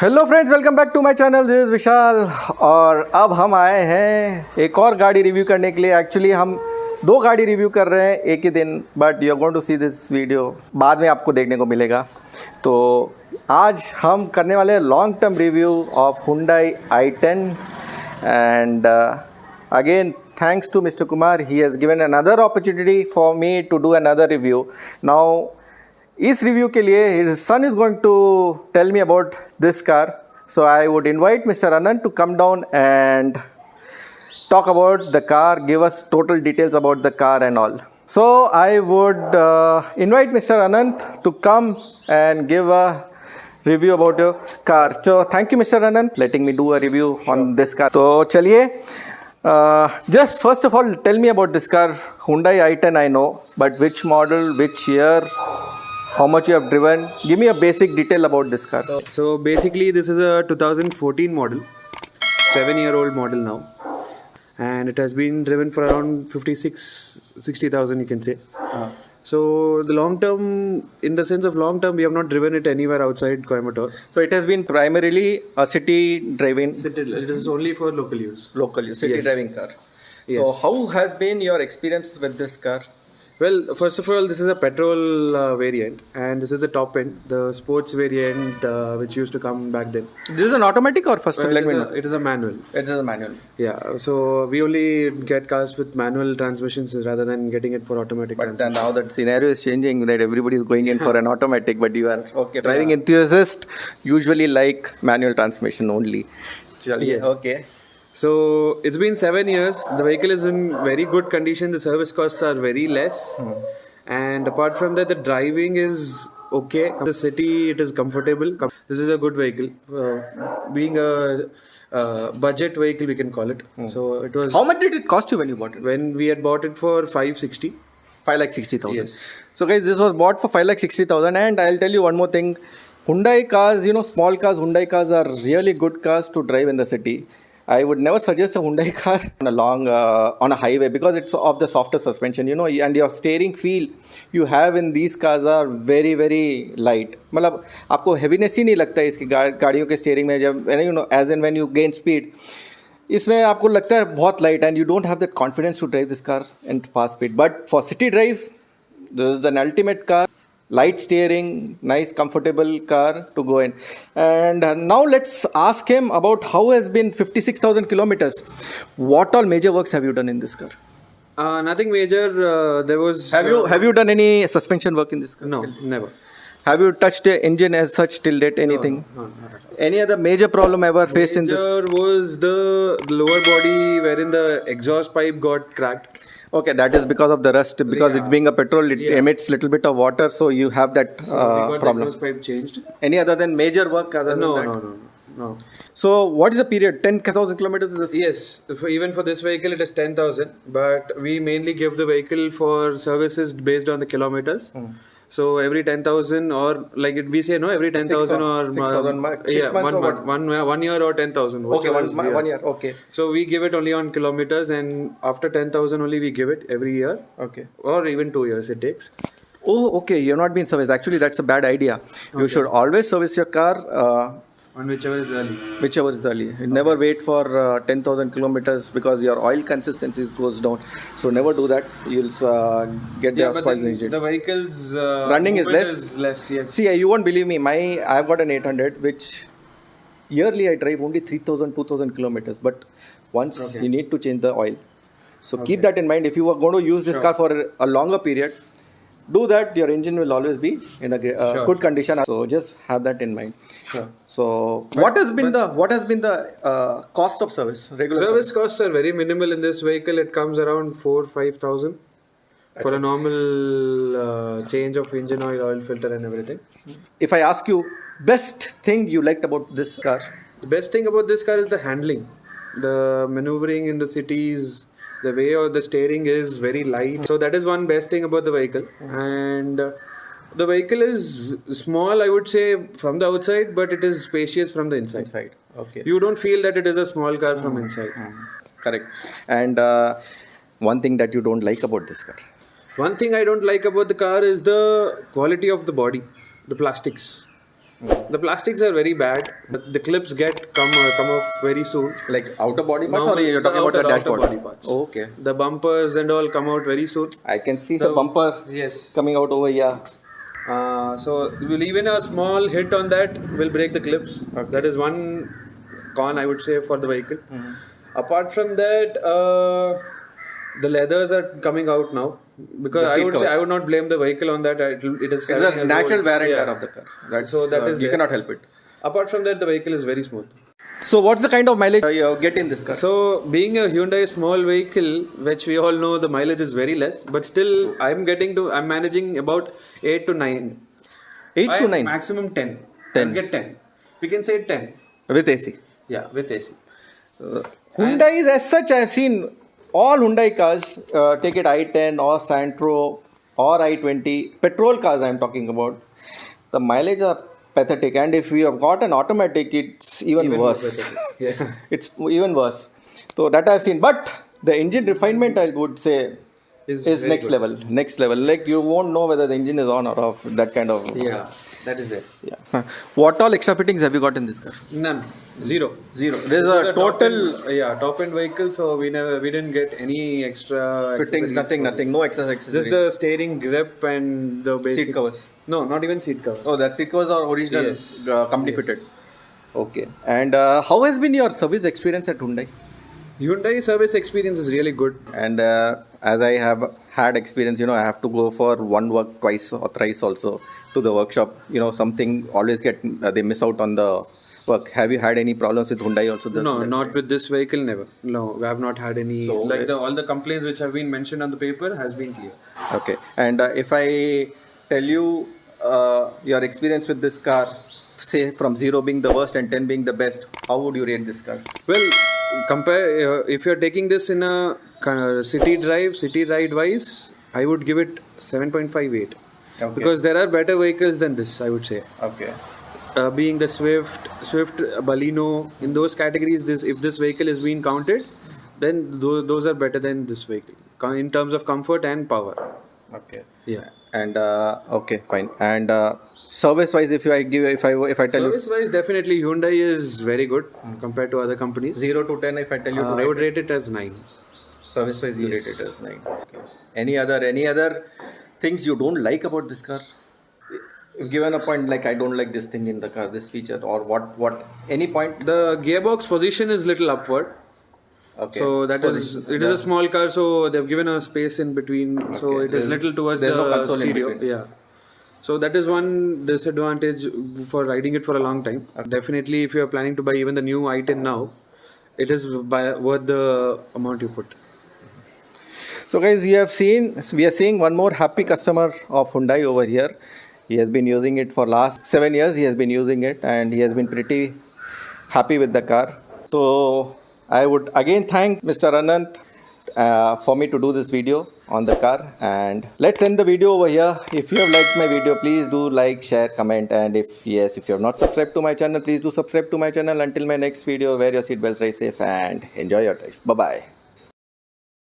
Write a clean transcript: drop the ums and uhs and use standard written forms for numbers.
Hello friends, welcome back to my channel. This is Vishal और अब हम आए हैं एक और गाड़ी रिव्यू करने के लिए। एक्चुअली हम दो गाड़ी रिव्यू कर रहे हैं एक ही दिन, but you are going to see this video, बाद में आपको देखने को मिलेगा। तो आज हम करने वाले हैं long term review of Hyundai i10 and again thanks to Mr. Kumar, he has given another opportunity for me to do another review. Now इस रिव्यू के लिए his son is going to tell me about this car, so I would invite Mr. Anand to come down and talk about the car, give us total details about the car and all. So I would invite Mr. Anand to come and give a review about your car. So thank you Mr. Anand letting me do a review on this car. तो चलिए, just first of all tell me about this car. Hyundai i10 I know, but which model, which year, how much you have driven? Give me a basic detail about this car. So basically this is a 2014 model, 7-year-old model now, and it has been driven for around 60,000 you can say. So the long term, in the sense of long term, we have not driven it anywhere outside Coimbatore. So it has been primarily a city driving. It is only for local use. City Yes. driving car. Yes. So how has been your experience with this car? Well, first of all, this is a petrol variant, and this is the top end, the sports variant, which used to come back then. This is an automatic or first? Let me know. It is a manual. It is a manual. Yeah, so we only get cars with manual transmissions rather than getting it for automatic. But now that scenario is changing, that everybody is going in for an automatic, but you are driving enthusiast usually like manual transmission only. Yes. Okay. So it's been 7 years. The vehicle is in very good condition. The service costs are very less, and apart from that, the driving is okay. The city, it is comfortable. This is a good vehicle. Being a budget vehicle, we can call it. So it was. How much did it cost you when you bought it? When we had bought it for 560. 5,60,000. Yes. So guys, this was bought for 5,60,000, and I'll tell you one more thing. Hyundai cars, small cars, Hyundai cars are really good cars to drive in the city. I would never suggest a Hyundai car on a highway because it's of the softer suspension, and your steering feel you have in these cars are very very light. मतलब आपको heaviness ही नहीं लगता है इसकी गाड़ियों के steering में, जब as and when you gain speed, इसमें आपको लगता है बहुत light and you don't have that confidence to drive this car in fast speed. But for city drive, this is an ultimate car. Light steering, nice comfortable car to go in. And now let's ask him about how has been 56,000 kilometers. What all major works have you done in this car? Nothing major. There was. Have you done any suspension work in this car? No, never. Have you touched the engine as such till date? Anything? No, not at all. Any other major problem ever faced in this? Major was the lower body wherein the exhaust pipe got cracked. Okay, that is because of the rust. Because it being a petrol, it emits little bit of water, so you have that We got problem. the exhaust pipe changed. Any other than major work other No, than that? no. So what is the period? 10,000 kilometers is this? Yes, even for this vehicle it is 10,000, but we mainly give the vehicle for services based on the kilometers. So every 10,000 or like we say every 10,000 or 6,000 one year or 10,000. Okay, one year. Okay. So we give it only on kilometers, and after 10,000 only we give it every year. Okay. Or even 2 years it takes. Oh, okay. You're not being serviced. Actually, that's a bad idea. You should always service your car On whichever is early. whichever is early. You never wait for 10,000 kilometers because your oil consistency goes down. So never do that. You'll get the spoils engine. The vehicle's Running is movement less. less, yes. See, you won't believe me. I've got an 800, which yearly I drive only 3,000, 2,000 kilometers. But once you need to change the oil. So keep that in mind. If you are going to use this car for a longer period, do that. Your engine will always be in a good condition. So just have that in mind. Sure. So what has been the cost of service? Regular Service costs are very minimal in this vehicle. It comes around 4,000-5,000 for a normal change of engine oil filter and everything. If I ask you, best thing you liked about this car? The best thing about this car is the handling, the maneuvering in the cities. The way of the steering is very light. So that is one best thing about the vehicle. And the vehicle is small, I would say, from the outside, but it is spacious from the inside. Okay. You don't feel that it is a small car from inside. Correct. And one thing that you don't like about this car? One thing I don't like about the car is the quality of the body, the plastics. The plastics are very bad. The clips come off very soon. Like outer body parts, No, or you're talking about the outer dashboard? body parts. Oh, okay. The bumpers and all come out very soon. I can see the bumper Yes. coming out over here. So even a small hit on that will break the clips. Okay. That is one con, I would say, for the vehicle. Apart from that, the leathers are coming out now, because The seat I would say covers. I would not blame the vehicle on that. It is 7 It's a years natural old. wear and tear Yeah. of the car. That's, So that is you there. cannot help it. Apart from that, the vehicle is very smooth. So what's the kind of mileage you get in this car? So being a Hyundai small vehicle, which we all know the mileage is very less, but still I'm managing about 8 to 9. 8 to 9 Maximum 10. 10. I'll get 10. We can say 10. with AC. Yeah, with AC. Hyundai is as such, I've seen all Hyundai cars, take it i10 or Santro or i20, petrol cars I'm talking about. The mileage are pathetic, and if you have got an automatic, it's even worse. Yeah. It's even worse. So that I've seen. But the engine refinement, I would say, is very next good. level. Next level. Like you won't know whether the engine is on or off. That kind of. Yeah, that is it. Yeah. What all extra fittings have you got in this car? None. Zero. Zero. There's a total Top end vehicle, so we didn't get any extra fittings. accessories. Nothing. No extra accessories. Just the steering grip and the basic seat covers. No, not even seat covers. Oh, that seat covers are original, Yes. company fitted. Okay. And how has been your service experience at Hyundai? Hyundai service experience is really good. And as I have had experience, I have to go for one work twice or thrice also to the workshop. Something always they miss out on the work. Have you had any problems with Hyundai also? No, not with this vehicle, never. No, I have not had any. So, all the complaints which have been mentioned on the paper has been clear. Okay. And if I tell you your experience with this car, say from 0 being the worst and 10 being the best, how would you rate this car? Well, compare if you're taking this in a city ride wise, I would give it 7.58. Okay. Because there are better vehicles than this, I would say. Okay. Being the Swift, Baleno, in those categories, if this vehicle is being counted, then those are better than this vehicle in terms of comfort and power. Okay. Yeah. And okay, fine. And service wise, if I tell you Service wise, definitely Hyundai is very good compared to other companies. 0 to 10, if I tell you to I rate would rate it as 9. service wise, you rate it as 9. Okay. Any other things you don't like about this car? If given a point, like I don't like this thing in the car, this feature, or what any point? The gearbox position is little upward. Okay. So it is a small car, so they've given a space in between, so it is little towards there's no the console in stereo. between. Yeah. So that is one disadvantage for riding it for a long time. Definitely, if you are planning to buy even the new i10 now, it is worth the amount you put. So guys, we are seeing one more happy customer of Hyundai over here. He has been using it for last 7 years. He has been using it and he has been pretty happy with the car. So I would again thank Mr. Anant for me to do this video on the car, and let's end the video over here. If you have liked my video, please do like, share, comment, and if you have not subscribed to my channel, please do subscribe to my channel. Until my next video, wear your seatbelts, ride safe, and enjoy your drive. Bye bye.